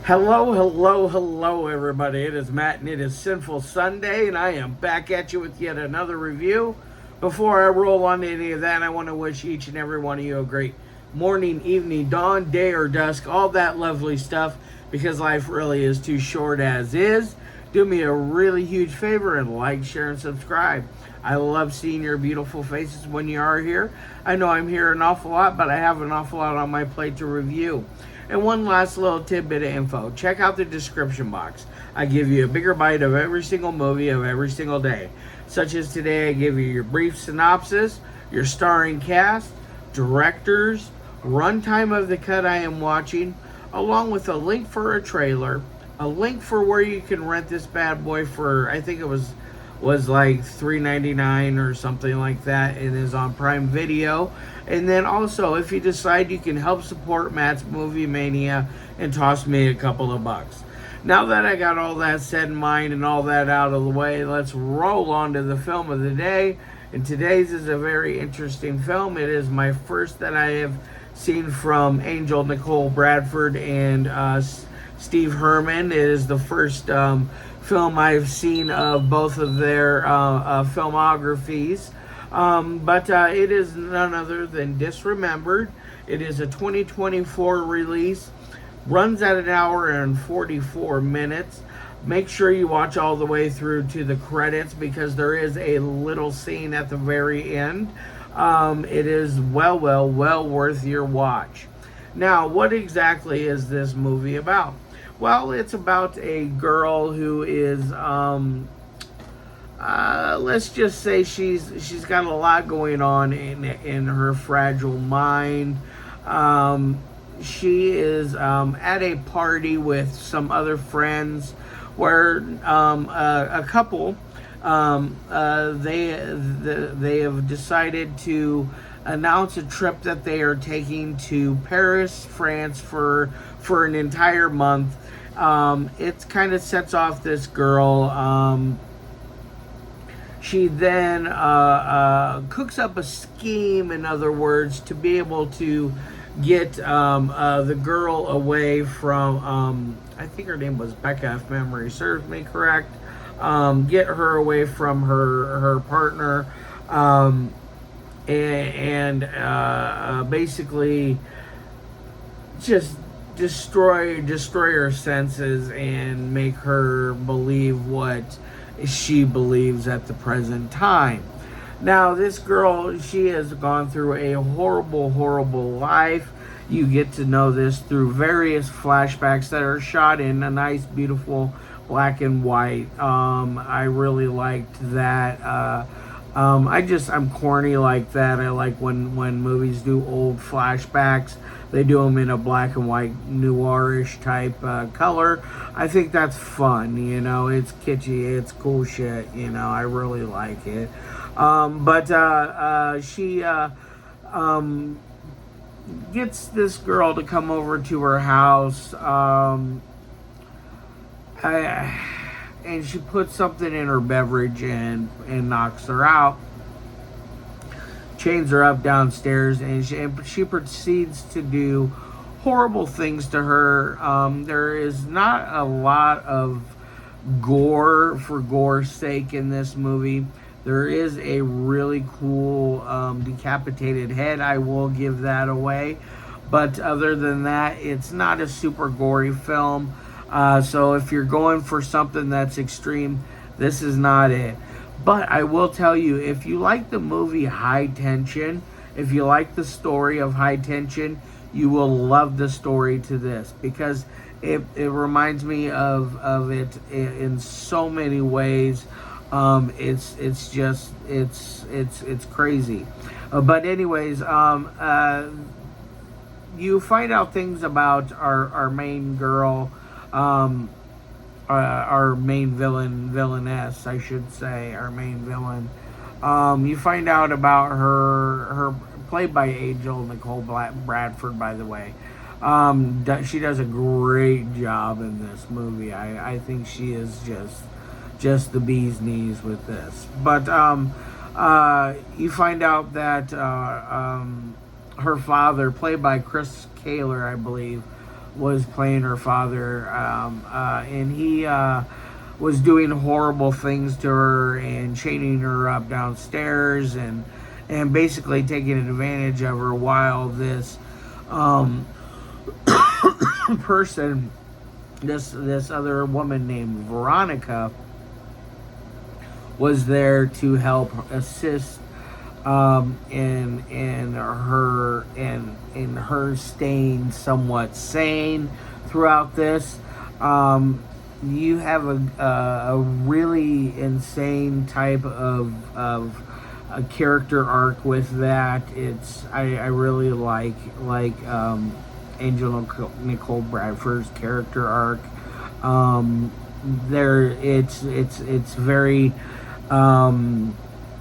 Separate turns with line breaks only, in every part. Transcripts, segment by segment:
Hello, hello, hello, everybody. It is Matt, and it is Sinful Sunday, and I am back at you with yet another review. Before I roll on to any of that, I want to wish each and every one of you a great morning, evening, dawn, day, or dusk, all that lovely stuff, because life really is too short as is. Do me a really huge favor and like, share, and subscribe. I love seeing your beautiful faces when you are here. I know I'm here an awful lot, but I have an awful lot on my plate to review. And one last little tidbit of info. Check out the description box. I give you a bigger bite of every single movie of every single day. Such as today, I give you your brief synopsis, your starring cast, directors, runtime of the cut I am watching, along with a link for a trailer, a link for where you can rent this bad boy for, I think it was like $3.99 or something like that, and is on Prime Video. And then also, if you decide, you can help support Matt's Movie Mania and toss me a couple of bucks. Now that I got all that said in mind and all that out of the way, let's roll on to the film of the day. And today's is a very interesting film. It is my first that I have seen from Angel Nichole Bradford and Steve Hermann. It is the first film I've seen of both of their filmographies. But it is none other than Disremembered. It is a 2024 release. Runs at an hour and 44 minutes. Make sure you watch all the way through to the credits, because there is a little scene at the very end. It is well worth your watch. Now, what exactly is this movie about? Well, it's about a girl who is, let's just say she's got a lot going on in her fragile mind. She is at a party with some other friends where a couple, they have decided to announce a trip that they are taking to Paris, France for an entire month. It kind of sets off this girl. She then cooks up a scheme, in other words, to be able to get the girl away from, I think her name was Becca, if memory serves me correct. Get her away from her partner, and basically just destroy her senses and make her believe what she believes at the present time. Now, this girl, she has gone through a horrible life. You get to know this through various flashbacks that are shot in a nice, beautiful black and white. I really liked that. I'm corny like that. I like when movies do old flashbacks. They do them in a black and white noirish type color. I think that's fun, it's kitschy, it's cool shit, I really like it. But she gets this girl to come over to her house, and she puts something in her beverage and knocks her out. Chains her up downstairs, and she proceeds to do horrible things to her. There is not a lot of gore for gore's sake in this movie. There is a really cool decapitated head. I will give that away. But other than that, it's not a super gory film. So if you're going for something that's extreme, this is not it. But I will tell you, if you like the movie High Tension, if you like the story of High Tension, you will love the story to this, because it reminds me of it in so many ways. It's crazy. But anyways, you find out things about our main girl, our main villainess, I should say, our main villain. You find out about her played by Angel Nichole Bradford, by the way. She does a great job in this movie. I think she is just the bee's knees with this. But you find out that her father, played by Kahler, I believe, was playing her father, and he was doing horrible things to her and chaining her up downstairs and basically taking advantage of her while this um, person, this other woman named Veronica, was there to help assist in her staying somewhat sane throughout this. You have a really insane type of a character arc with that. I really like Angel Nichole Bradford's character arc. It's very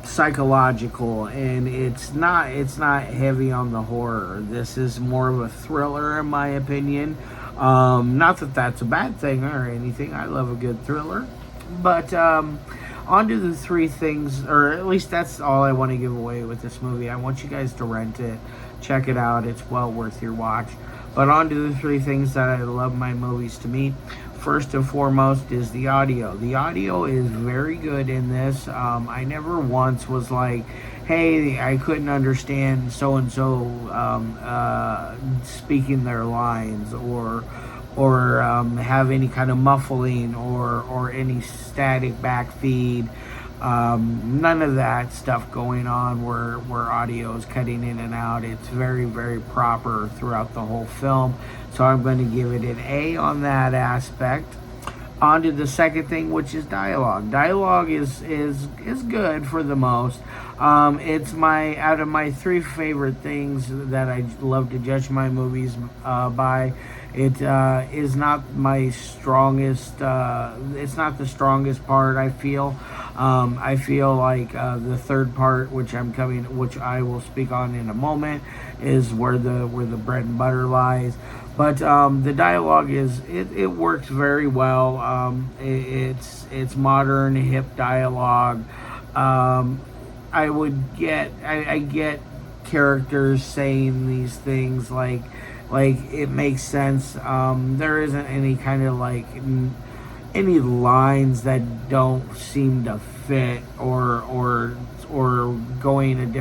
psychological, and it's not heavy on the horror. This is more of a thriller, in my opinion. Not that that's a bad thing or anything. I love a good thriller, but on to the three things, or at least that's all I want to give away with this movie. I want you guys to rent it, check it out. It's well worth your watch. But on to the three things that I love my movies to me. First and foremost is the audio. The audio is very good in this. I never once was like, hey, I couldn't understand so-and-so speaking their lines, or have any kind of muffling or any static backfeed. None of that stuff going on where audio is cutting in and out. It's very, very proper throughout the whole film. So I'm going to give it an A on that aspect. On to the second thing, which is dialogue. Dialogue is good for the most. It's out of my three favorite things that I love to judge my movies by. It is not my strongest. It's not the strongest part, I feel. I feel like the third part, which I will speak on in a moment, is where the bread and butter lies. But the dialogue it works very well. It's modern, hip dialogue. I get characters saying these things like it makes sense. There isn't any kind of any lines that don't seem to fit or going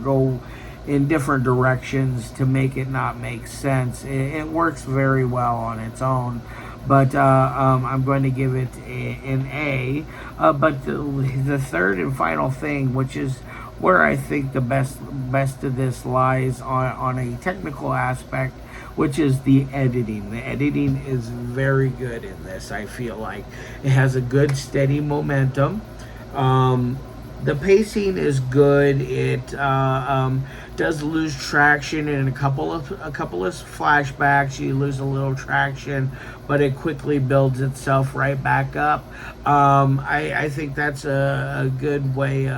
go in different directions to make it not make sense. It works very well on its own, but I'm going to give it an A. But the third and final thing, which is where I think the best of this lies on a technical aspect, which is the editing. The editing is very good in this. I feel like it has a good steady momentum. The pacing is good. It does lose traction in a couple of flashbacks. You lose a little traction, but it quickly builds itself right back up. I think that's a good way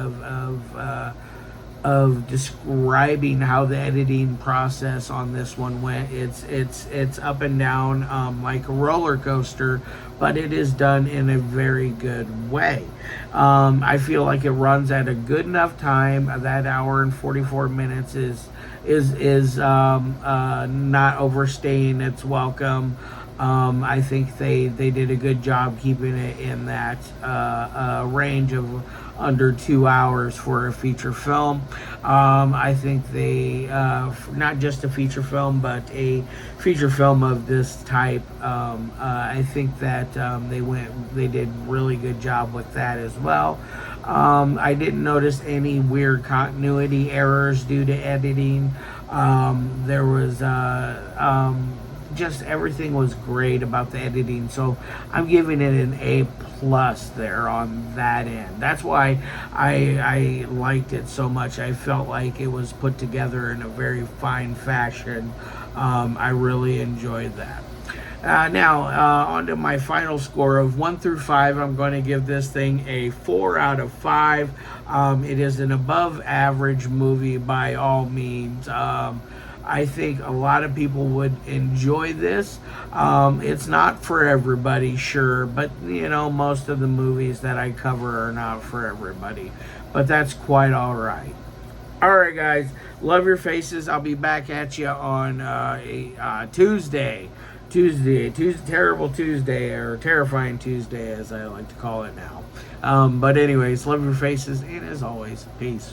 of describing how the editing process on this one went. It's up and down like a roller coaster, but it is done in a very good way. I feel like it runs at a good enough time. That hour and 44 minutes is not overstaying its welcome. I think they did a good job keeping it in that range of under 2 hours for a feature film. I think they, not just a feature film, but a feature film of this type. I think that they did really good job with that as well. I didn't notice any weird continuity errors due to editing. There was just everything was great about the editing, so I'm giving it an A+ there on that end. That's why I liked it so much. I felt like it was put together in a very fine fashion. I really enjoyed that. Now, on to my final score of 1 through 5. I'm going to give this thing a 4 out of 5. It is an above average movie by all means. I think a lot of people would enjoy this. It's not for everybody, sure, but most of the movies that I cover are not for everybody, but that's quite all right. All right, guys, love your faces. I'll be back at you on Tuesday Tuesday, terrible Tuesday, or terrifying Tuesday, as I like to call it now. But anyways, love your faces, and as always, peace.